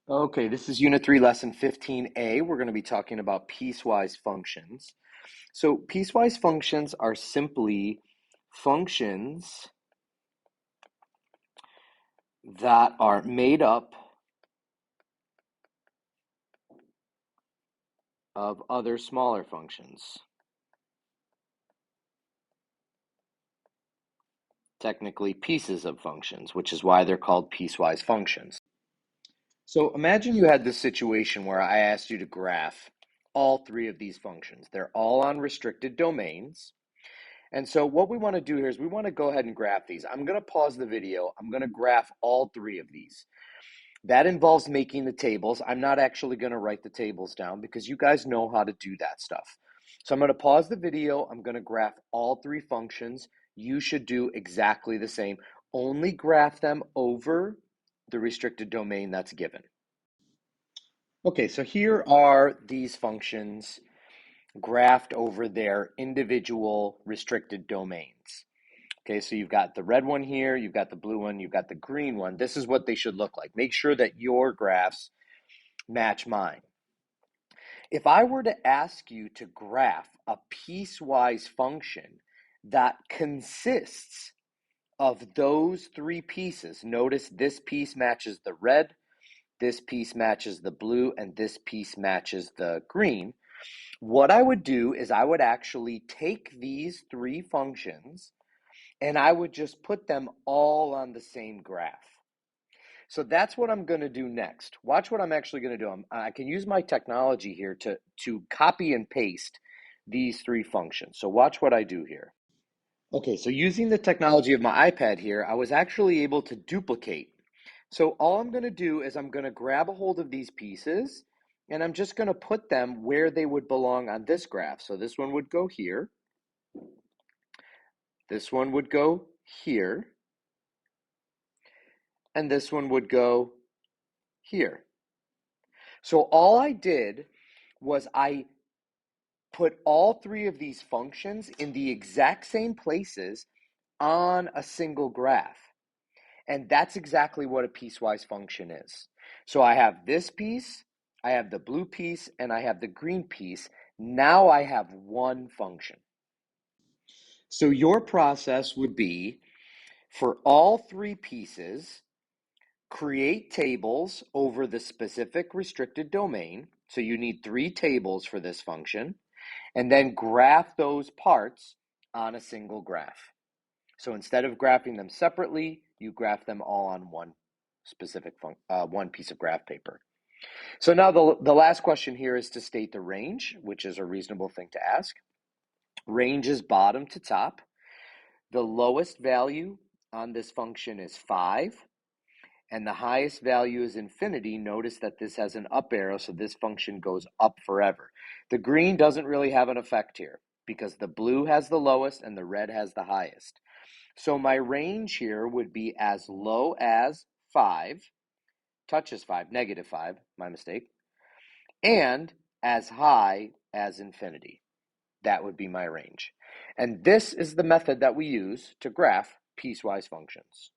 Okay, this is Unit 3, Lesson 15A. We're going to be talking about piecewise functions. So piecewise functions are simply functions that are made up of other smaller functions. Technically pieces of functions, which is why they're called piecewise functions. So imagine you had this situation where I asked you to graph all three of these functions. They're all on restricted domains. And so what we want to do here is we want to go ahead and graph these. I'm going to pause the video. I'm going to graph all three of these. That involves making the tables. I'm not actually going to write the tables down because you guys know how to do that stuff. So I'm going to pause the video. I'm going to graph all three functions. You should do exactly the same. Only graph them over the restricted domain that's given. Okay, so here are these functions graphed over their individual restricted domains. Okay, so you've got the red one here, you've got the blue one, you've got the green one. This is what they should look like. Make sure that your graphs match mine. If I were to ask you to graph a piecewise function that consists of those three pieces, notice this piece matches the red, this piece matches the blue, and this piece matches the green. What I would do is I would actually take these three functions and I would just put them all on the same graph. So that's what I'm going to do next. Watch what I'm actually going to do. I can use my technology here to copy and paste these three functions. So watch what I do here. Okay, so using the technology of my iPad here, I was actually able to duplicate. So all I'm going to do is I'm going to grab a hold of these pieces and I'm just going to put them where they would belong on this graph. So this one would go here. This one would go here. And this one would go here. So all I did was I put all three of these functions in the exact same places on a single graph. And that's exactly what a piecewise function is. So I have this piece, I have the blue piece, and I have the green piece. Now I have one function. So your process would be for all three pieces, create tables over the specific restricted domain. So you need three tables for this function, and then graph those parts on a single graph. So instead of graphing them separately, you graph them all on one specific one piece of graph paper. So now the last question here is to state the range, which is a reasonable thing to ask. Range is bottom to top. The lowest value on this function is 5, and the highest value is infinity. Notice that this has an up arrow, so this function goes up forever. The green doesn't really have an effect here because the blue has the lowest and the red has the highest. So my range here would be as low as 5, touches 5, negative 5, my mistake, and as high as infinity. That would be my range. And this is the method that we use to graph piecewise functions.